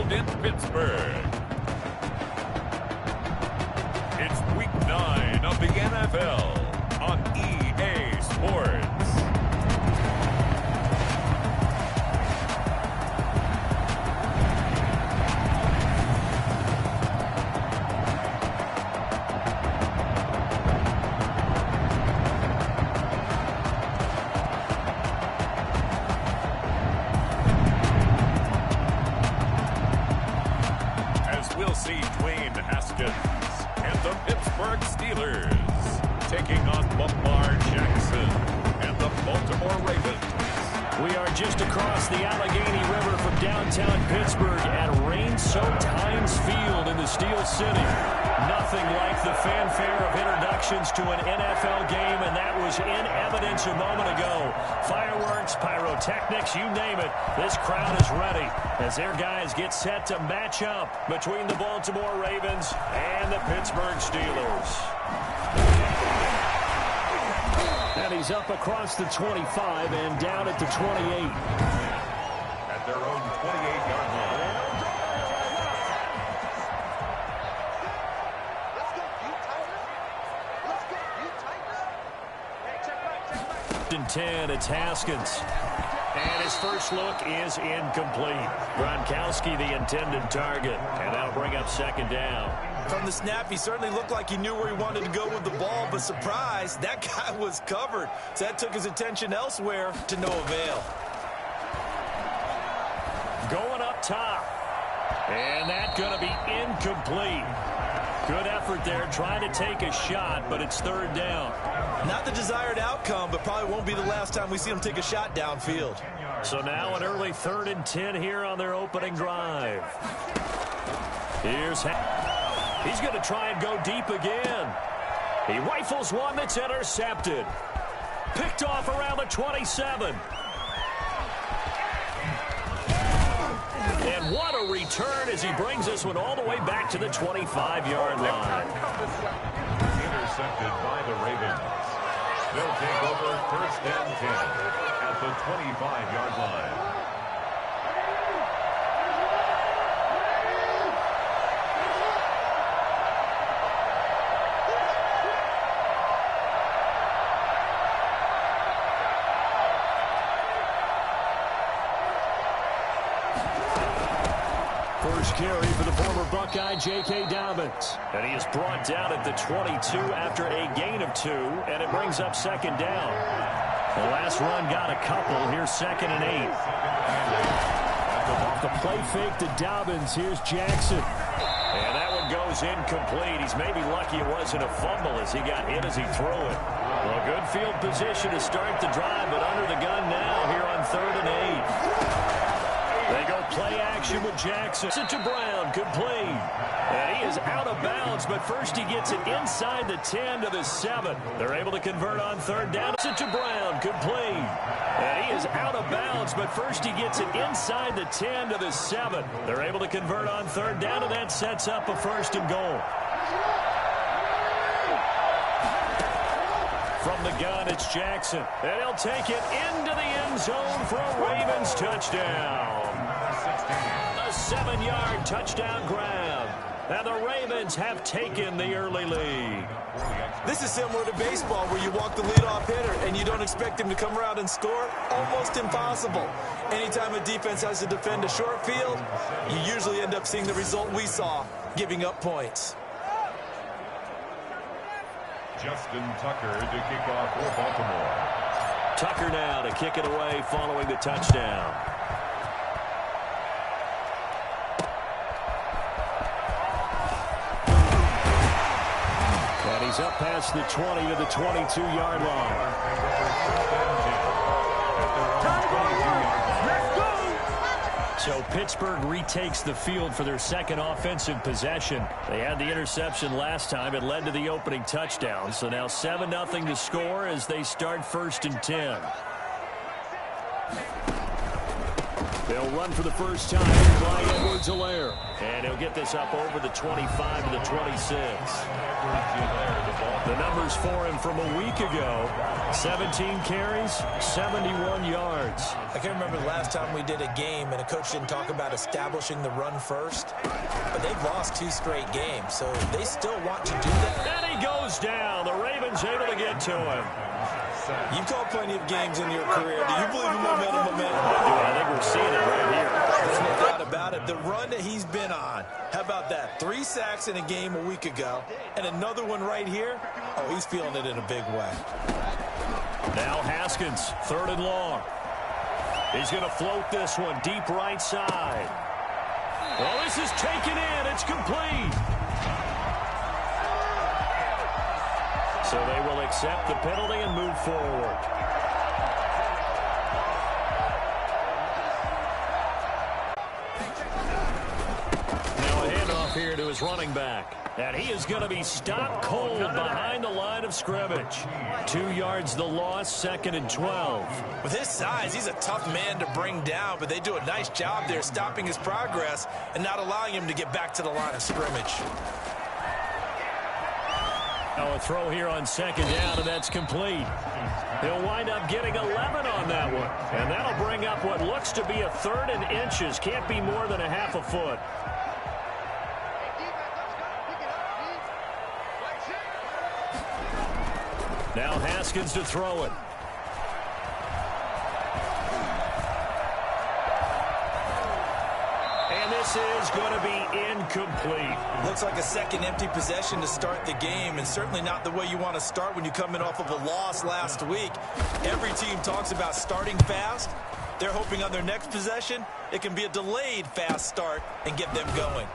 held in Pittsburgh. It's Week 9 of the NFL on EA Sports. We'll see Dwayne Haskins and the Pittsburgh Steelers taking on Lamar Jackson and the Baltimore Ravens. We are just across the Allegheny River from downtown Pittsburgh at rain-soaked Heinz Field in the Steel City. Nothing like the fanfare of introductions to an NFL game, and that was in evidence a moment ago. Fireworks, pyrotechnics, you name it. This crowd is ready as their guys get set to match up between the Baltimore Ravens and the Pittsburgh Steelers. And he's up across the 25 and down at the 28. At their own 28-yard line. 10, it's Haskins. And his first look is incomplete. Gronkowski, the intended target. And that'll bring up second down. From the snap, he certainly looked like he knew where he wanted to go with the ball, but surprise, that guy was covered. So that took his attention elsewhere to no avail. Going up top. And that's going to be incomplete. Good effort there, trying to take a shot, but it's third down. Not the desired outcome, but probably won't be the last time we see him take a shot downfield. So now an early 3rd and 10 here on their opening drive. Here's he's going to try and go deep again. He rifles one that's intercepted. Picked off around the 27. And what a return as he brings this one all the way back to the 25-yard line. Intercepted by the Ravens. They'll take over 1st and 10 at the 25-yard line. First carry for the former Buckeye, J.K. Dobbins. And he is brought down at the 22 after a gain of 2, and it brings up second down. The last run got a couple. Here's 2nd and 8. Off the play fake to Dobbins. Here's Jackson. And that one goes incomplete. He's maybe lucky it wasn't a fumble as he got hit as he threw it. Well, good field position to start the drive, but under the gun now here on 3rd and 8. They go play action with Jackson. To Brown, complete. And he is out of bounds, but first he gets it inside the 10 to the 7. They're able to convert on 3rd down. To Brown, complete. And he is out of bounds, but first he gets it inside the 10 to the 7. They're able to convert on 3rd down, and that sets up a 1st and goal. From the gun, it's Jackson. And he'll take it into the end zone for a Ravens touchdown. A 7-yard touchdown grab. And the Ravens have taken the early lead. This is similar to baseball where you walk the leadoff hitter and you don't expect him to come around and score. Almost impossible. Anytime a defense has to defend a short field, you usually end up seeing the result we saw, giving up points. Justin Tucker to kick off for Baltimore. Tucker now to kick it away following the touchdown. And he's up past the 20 to the 22-yard line. So Pittsburgh retakes the field for their second offensive possession. They had the interception last time. It led to the opening touchdown. So now 7-0 to score as they start 1st and 10. They'll run for the first time. Clyde Edwards-Helaire. And he'll get this up over the 25 to the 26. The numbers for him from a week ago. 17 carries, 71 yards. I can't remember the last time we did a game and a coach didn't talk about establishing the run first. But they've lost 2 straight games, so they still want to do that. And he goes down. The Ravens able to get to him. You've called plenty of games in your career. Do you believe in momentum? I think we're seeing it right here. There's no doubt about it. The run that he's been on. How about that? 3 sacks in a game a week ago. And another one right here. Oh, he's feeling it in a big way. Now Haskins, 3rd and long. He's going to float this one deep right side. Well, this is taken in. It's complete. So they will accept the penalty and move forward. Now a handoff here to his running back. And he is going to be stopped cold behind the line of scrimmage. 2 yards the loss, 2nd and 12. With his size, he's a tough man to bring down, but they do a nice job there stopping his progress and not allowing him to get back to the line of scrimmage. Now a throw here on 2nd down, and that's complete. He'll wind up getting 11 on that one. And that'll bring up what looks to be a 3rd and inches. Can't be more than a half a foot. Now Haskins to throw it. And this is going to be incomplete. Looks like a second empty possession to start the game, and certainly not the way you want to start when you come in off of a loss last week. Every team talks about starting fast. They're hoping on their next possession, it can be a delayed fast start and get them going.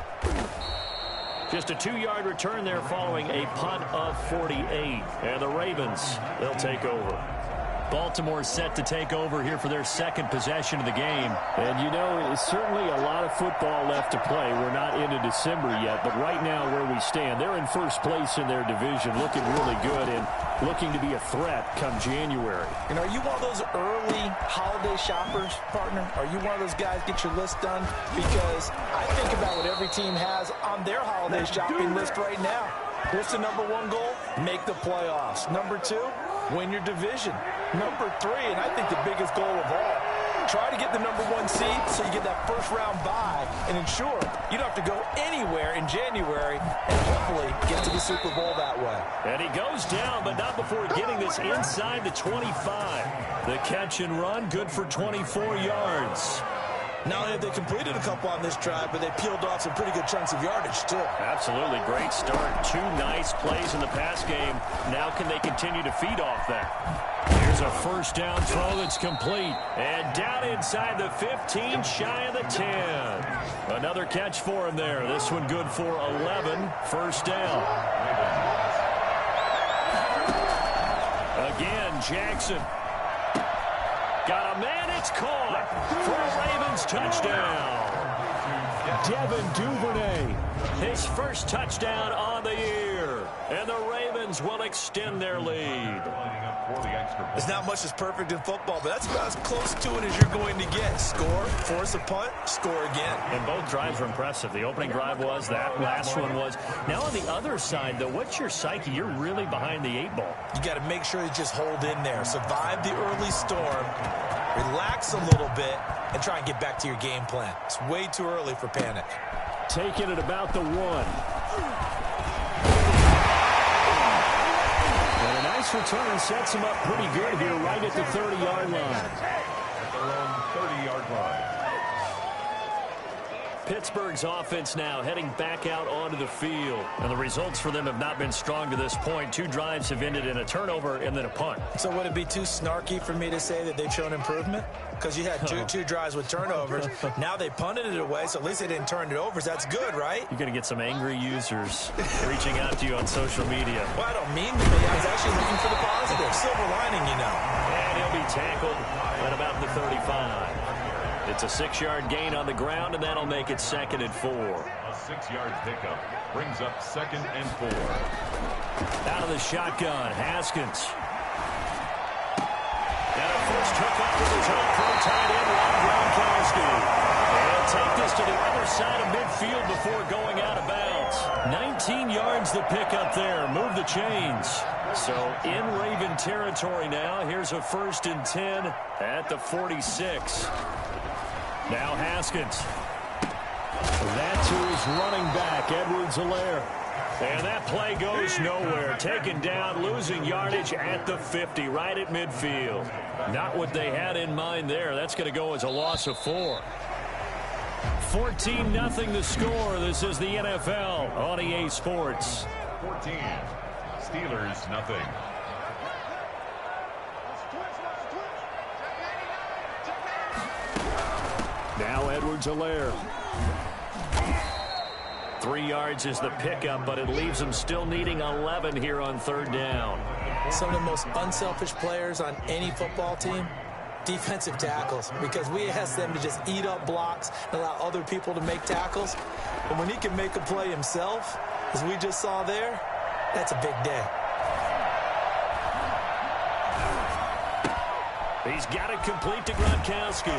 Just a 2-yard return there following a punt of 48. And the Ravens, they'll take over. Baltimore set to take over here for their 2nd possession of the game. And, you know, it's certainly a lot of football left to play. We're not into December yet, but right now where we stand, they're in first place in their division, looking really good and looking to be a threat come January. And are you one of those early holiday shoppers, partner? Are you one of those guys get your list done? Because I think about what every team has on their holiday shopping list right now. What's the number 1 goal? Make the playoffs. Number 2, win your division. Number 3, and I think the biggest goal of all, try to get the number 1 seed so you get that first-round bye and ensure you don't have to go anywhere in January and hopefully get to the Super Bowl that way. And he goes down, but not before getting this inside the 25. The catch and run, good for 24 yards. Not only have they completed a couple on this drive, but they peeled off some pretty good chunks of yardage, too. Absolutely. Great start. 2 nice plays in the pass game. Now can they continue to feed off that? Here's a first down throw that's complete. And down inside the 15, shy of the 10. Another catch for him there. This one good for 11. First down. Again, Jackson. Got a man, it's caught for a Ravens touchdown. Devin Duvernay, his first touchdown on the year. And the Ravens will extend their lead. There's not much that's perfect in football, but that's about as close to it as you're going to get. Score, force a punt, score again. And both drives were impressive. The opening drive was, that last one was. Now on the other side, though, what's your psyche? You're really behind the 8 ball. You got to make sure you just hold in there. Survive the early storm, relax a little bit, and try and get back to your game plan. It's way too early for panic. Taking it about the 1. Nice return sets him up pretty good here right at the 30-yard line. At their own 30-yard line. Pittsburgh's offense now heading back out onto the field. And the results for them have not been strong to this point. 2 drives have ended in a turnover and then a punt. So would it be too snarky for me to say that they've shown improvement? Because you had two drives with turnovers. Now they punted it away, so at least they didn't turn it over. So that's good, right? You're going to get some angry users reaching out to you on social media. Well, I don't mean to be. I was actually looking for the positive. Silver lining, you know. And he'll be tackled at about the 35. It's a 6-yard gain on the ground, and that'll make it 2nd and 4. A 6-yard pickup brings up 2nd and 4. Out of the shotgun, Haskins. And a first hook up with his own pro tight end, Gronkowski. Gronkowski. And take this to the other side of midfield before going out of bounds. 19 yards the pickup there. Move the chains. So in Raven territory now. Here's a 1st and 10 at the 46. Now Haskins. That's who is running back, Edwards-Helaire. And that play goes nowhere. Taken down, losing yardage at the 50, right at midfield. Not what they had in mind there. That's going to go as a loss of 4. 14-0 the score. This is the NFL on EA Sports. 14. Steelers, nothing. Now Edwards-Helaire. 3 yards is the pickup, but it leaves them still needing 11 here on 3rd down. Some of the most unselfish players on any football team, defensive tackles, because we ask them to just eat up blocks and allow other people to make tackles. And when he can make a play himself, as we just saw there, that's a big day. He's got it complete to Gronkowski.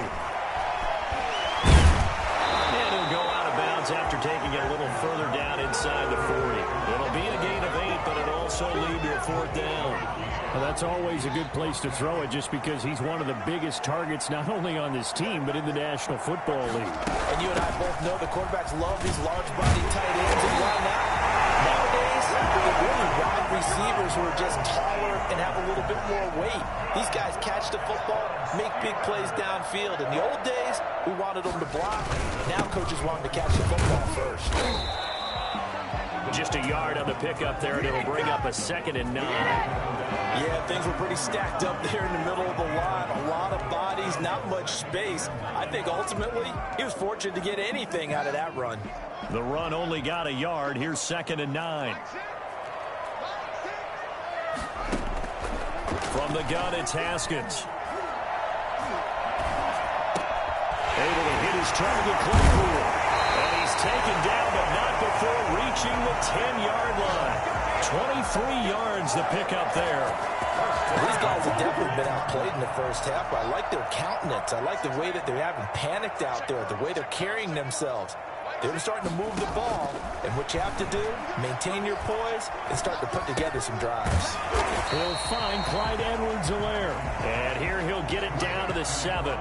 And he'll go out of bounds after taking it a little further down inside the 40. It'll be a gain of 8, but it'll also lead to a 4th down. Well, that's always a good place to throw it just because he's one of the biggest targets not only on this team but in the National Football League. And you and I both know the quarterbacks love these large-body tight ends. And why not? Nowadays, they're really wide receivers who are just taller and have a little bit more weight. These guys catch the football, make big plays downfield. In the old days, we wanted them to block. Now coaches want them to catch the football first. Just a yard on the pickup there, and it'll bring up a 2nd and 9. Yeah, things were pretty stacked up there in the middle of the line. A lot of bodies, not much space. I think ultimately he was fortunate to get anything out of that run. The run only got a yard. Here's 2nd and 9. From the gun, it's Haskins. Able to hit his target, Claypool. And he's taken down, but not before reaching the 10-yard line. 23 yards the pickup there. These guys have definitely been outplayed in the first half. I like their countenance. I like the way that they haven't panicked out there, the way they're carrying themselves. They're starting to move the ball, and what you have to do, maintain your poise and start to put together some drives. He'll find Clyde Edwards-Helaire. And here he'll get it down to the 7.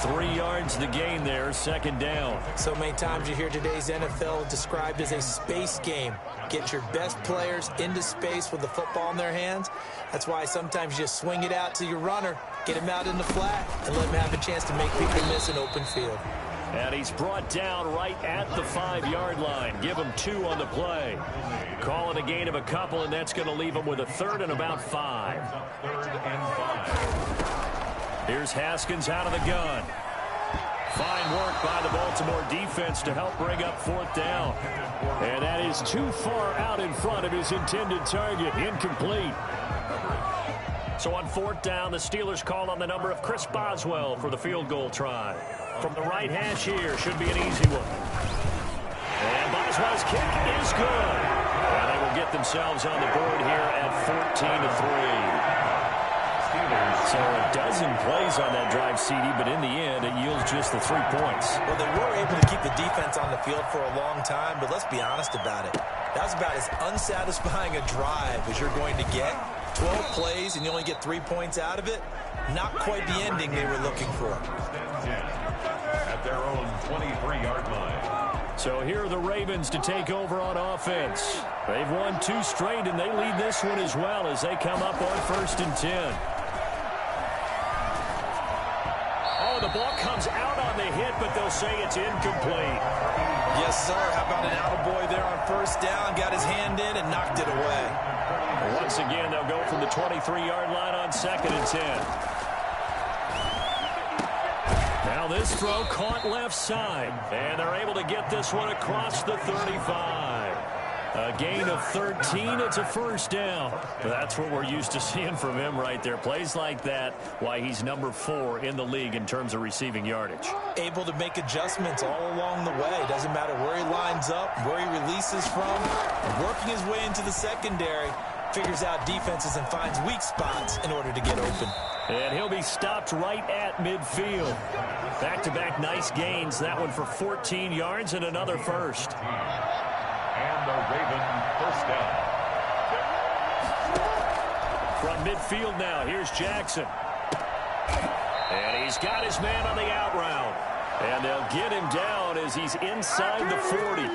3 yards the gain there, 2nd down. So many times you hear today's NFL described as a space game. Get your best players into space with the football in their hands. That's why sometimes you just swing it out to your runner, get him out in the flat, and let him have a chance to make people miss an open field. And he's brought down right at the 5-yard line. Give him 2 on the play. Call it a gain of a couple, and that's going to leave him with a 3rd and about 5. 3rd and 5. Here's Haskins out of the gun. Fine work by the Baltimore defense to help bring up 4th down. And that is too far out in front of his intended target. Incomplete. So on 4th down, the Steelers call on the number of Chris Boswell for the field goal try. From the right hash here, should be an easy one. And Boswell's kick is good. And they will get themselves on the board here at 14-3. So a dozen plays on that drive, CD, but in the end, it yields just the 3 points. Well, they were able to keep the defense on the field for a long time, but let's be honest about it. That was about as unsatisfying a drive as you're going to get. 12 plays and you only get 3 points out of it. Not quite the ending they were looking for. At their own 23-yard line. So here are the Ravens to take over on offense. They've won 2 straight, and they lead this one as well as they come up on 1st and 10. Oh, the ball comes out on the hit, but they'll say it's incomplete. Yes, sir. How about an attaboy there on 1st down? Got his hand in and knocked it away. Once again, they'll go from the 23-yard line on 2nd and 10. Now this throw caught left side, and they're able to get this one across the 35. A gain of 13, it's a 1st down. That's what we're used to seeing from him right there. Plays like that, why he's number 4 in the league in terms of receiving yardage. Able to make adjustments all along the way. Doesn't matter where he lines up, where he releases from. Working his way into the secondary, figures out defenses and finds weak spots in order to get open. And he'll be stopped right at midfield. Back-to-back nice gains. That one for 14 yards and another first. And the Raven first down. From midfield now, here's Jackson. And he's got his man on the out route. And they'll get him down as he's inside the 40.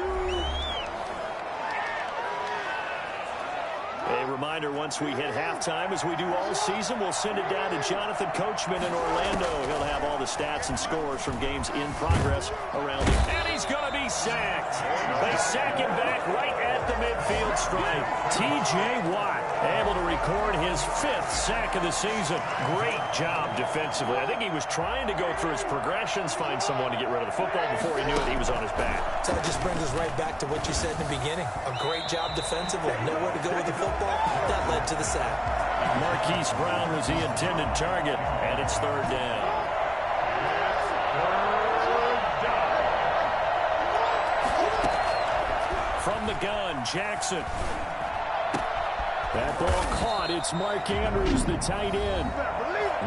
A reminder, once we hit halftime, as we do all season, we'll send it down to Jonathan Coachman in Orlando. He'll have all the stats and scores from games in progress around him. And he's going to be sacked. They sack him back right at the midfield stripe. T.J. Watt able to record his 5th sack of the season. Great job defensively. I think he was trying to go through his progressions, find someone to get rid of the football. Before he knew it, he was on his back. So that just brings us right back to what you said in the beginning. A great job defensively. Nowhere to go with the football. That led to the sack. Marquise Brown was the intended target, and it's 3rd down. From the gun, Jackson. That ball caught. It's Mark Andrews, the tight end.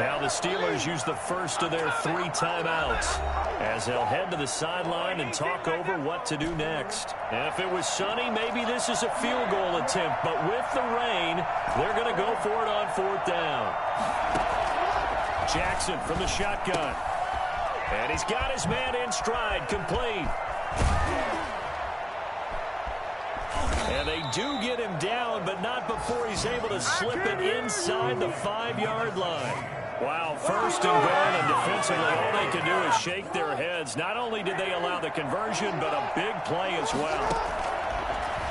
Now the Steelers use the first of their 3 timeouts as they'll head to the sideline and talk over what to do next. Now, if it was sunny, maybe this is a field goal attempt, but with the rain, they're going to go for it on 4th down. Jackson from the shotgun. And he's got his man in stride, complete. And they do get him down, but not before he's able to slip it inside the 5-yard line. Wow, 1st and goal, and defensively all they can do is shake their heads. Not only did they allow the conversion, but a big play as well.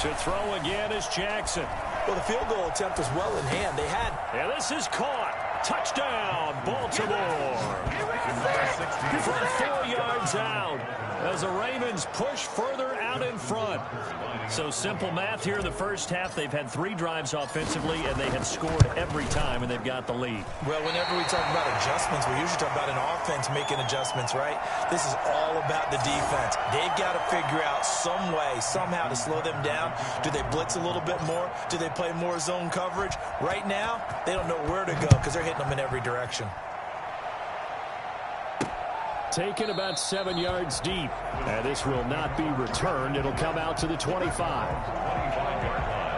To throw again is Jackson. Well, the field goal attempt was well in hand. They had. And this is caught. Touchdown, Baltimore. From 4 yards out as the Ravens push further out in front. So simple math here in the first half. They've had 3 drives offensively, and they have scored every time, and they've got the lead. Well, whenever we talk about adjustments, we usually talk about an offense making adjustments, right? This is all about the defense. They've got to figure out some way, somehow to slow them down. Do they blitz a little bit more? Do they play more zone coverage? Right now, they don't know where to go because they're hitting them in every direction. Taken about 7 yards deep. And this will not be returned. It'll come out to the 25.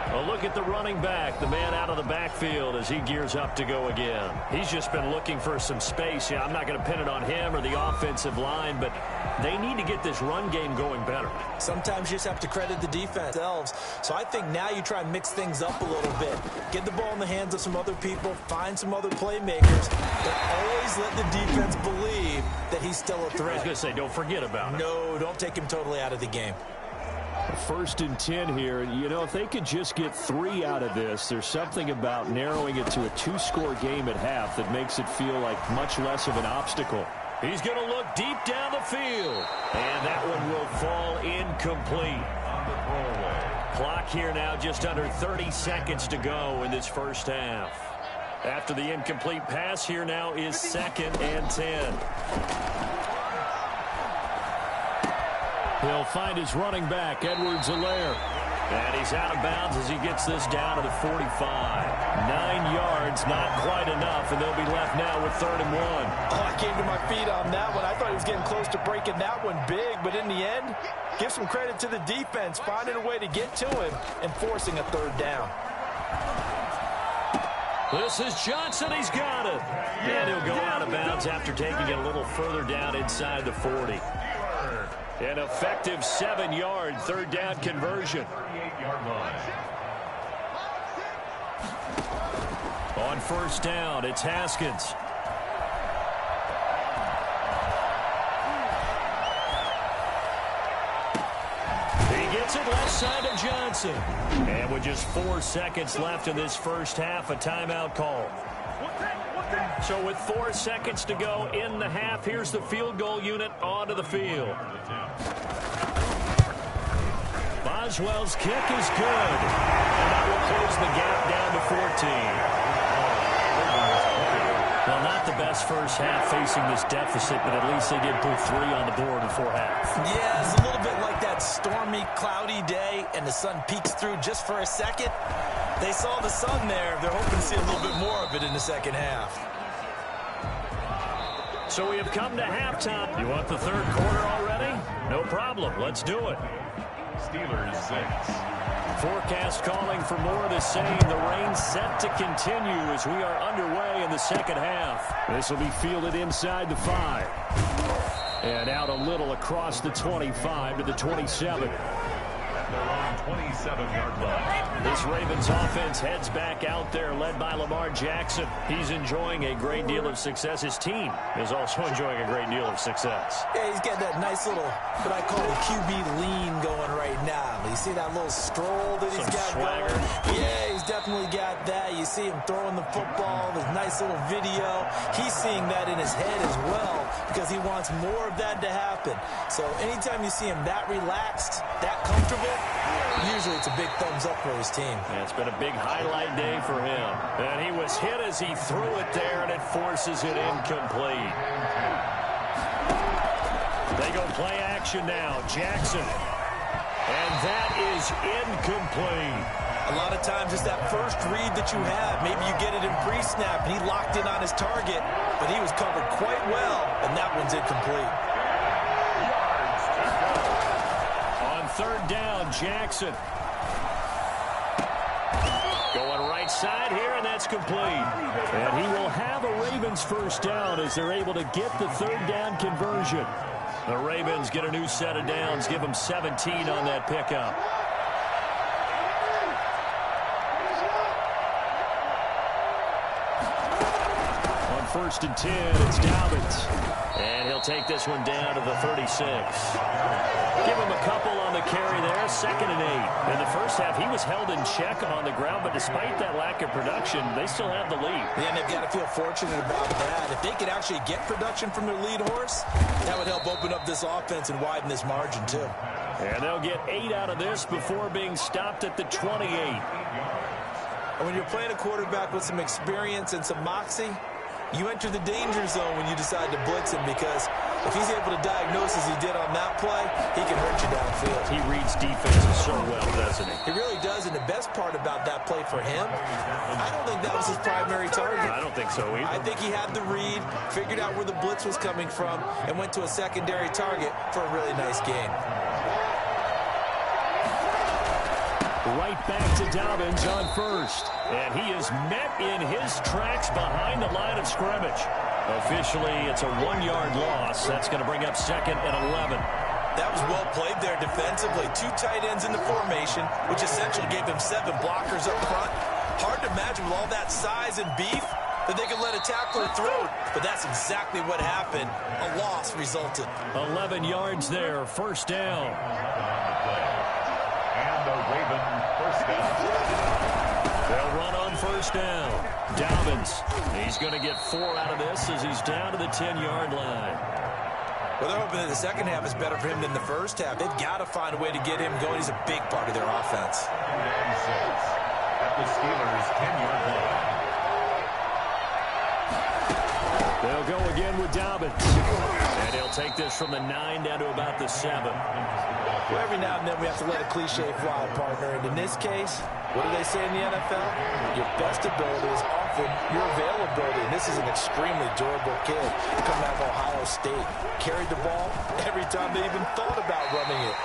A look at the running back, the man out of the backfield as he gears up to go again. He's just been looking for some space. Yeah, I'm not going to pin it on him or the offensive line, but they need to get this run game going better. Sometimes you just have to credit the defense themselves. So I think now you try and mix things up a little bit. Get the ball in the hands of some other people, find some other playmakers, but always let the defense believe that he's still a threat. I was going to say, don't forget about it. No, don't take him totally out of the game. 1st and 10 here. You know, if they could just get 3 out of this, there's something about narrowing it to a 2-score game at half that makes it feel like much less of an obstacle. He's going to look deep down the field. And that one will fall incomplete. Clock here now just under 30 seconds to go in this first half. After the incomplete pass, here now is 2nd and 10. He'll find his running back, Edwards-Helaire. And he's out of bounds as he gets this down to the 45. 9 yards, not quite enough, and they'll be left now with 3rd and 1. Oh, I came to my feet on that one. I thought he was getting close to breaking that one big, but in the end, give some credit to the defense, finding a way to get to him and forcing a 3rd down. This is Johnson. He's got it. And he'll go out of bounds after taking it a little further down inside the 40. An effective 7-yard 3rd down conversion. On 1st down, it's Haskins. He gets it left side to Johnson. And with just 4 seconds left in this first half, a timeout call. So with 4 seconds to go in the half, here's the field goal unit onto the field. Boswell's kick is good. And that will close the gap down to 14. Well, not the best first half facing this deficit, but at least they did put 3 on the board before half. Yeah, it's a little bit like that stormy, cloudy day, and the sun peeks through just for a second. They saw the sun there. They're hoping to see a little bit more of it in the second half. So we have come to halftime. You want the third quarter already? No problem. Let's do it. Steelers 6. Forecast calling for more of the same. The rain set to continue as we are underway in the second half. This will be fielded inside the 5. And out a little across the 25 to the 27. Their own 27-yard line. This Ravens offense heads back out there, led by Lamar Jackson. He's enjoying a great deal of success. His team is also enjoying a great deal of success. Yeah, he's got that nice little, what I call the QB lean going right now. You see that little stroll that he's got swagger going? Yeah, he's definitely got that. You see him throwing the football, this nice little video. He's seeing that in his head as well because he wants more of that to happen. So anytime you see him that relaxed, that comfortable, usually it's a big thumbs up for his team. And it's been a big highlight day for him. And he was hit as he threw it there, and it forces it incomplete. They go play action now. Jackson. And that is incomplete. A lot of times it's that first read that you have. Maybe you get it in pre-snap, and he locked in on his target, but he was covered quite well, and that one's incomplete. On third down, Jackson. Going right side here, and that's complete. And he will have a Ravens first down as they're able to get the third down conversion. The Ravens get a new set of downs, give them 17 on that pickup. On first and 10, it's Dobbins. And he'll take this one down to the 36. Give him a couple on the carry there, 2nd and 8. In the first half, he was held in check on the ground, but despite that lack of production, they still have the lead. Yeah, and they've got to feel fortunate about that. If they could actually get production from their lead horse, that would help open up this offense and widen this margin, too. And they'll get 8 out of this before being stopped at the 28. And when you're playing a quarterback with some experience and some moxie, you enter the danger zone when you decide to blitz him, because if he's able to diagnose as he did on that play, he can hurt you downfield. He reads defenses so well, doesn't he? He really does, and the best part about that play for him, I don't think that was his primary target. I don't think so either. I think he had the read, figured out where the blitz was coming from, and went to a secondary target for a really nice gain. Right back to Dobbins on first. And he is met in his tracks behind the line of scrimmage. Officially, it's a 1-yard loss. That's going to bring up 2nd and 11. That was well played there defensively. 2 tight ends in the formation, which essentially gave them 7 blockers up front. Hard to imagine with all that size and beef that they could let a tackler through. But that's exactly what happened. A loss resulted. 11 yards there, first down. And the Raven first down. They'll run on first down. Dobbins, he's going to get 4 out of this as he's down to the 10-yard line. Well, they're hoping that the second half is better for him than the first half. They've got to find a way to get him going. He's a big part of their offense. And 6 at the Steelers' 10-yard line. They'll go again with Dobbins. And he'll take this from the 9 down to about the 7. Well, every now and then we have to let a cliche fly, partner. And in this case, what do they say in the NFL? Your best ability is often your availability. And this is an extremely durable kid coming out of Ohio State. Carried the ball every time they even thought about running it.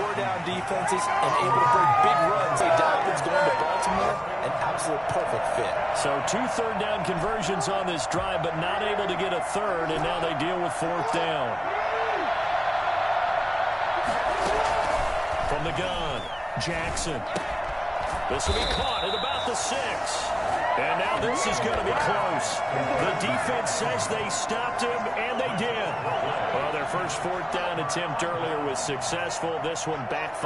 Wore down defenses and able to bring big runs. Hey, Dobbins going to Baltimore, an absolute perfect fit. So 2 third-down conversions on this drive, but not able to get a third, and now they deal with 4th down. From the gun, Jackson. This will be caught at about the 6. And now this is going to be close. The defense says they stopped him, and they did. Well, their first 4th down attempt earlier was successful. This one backfired.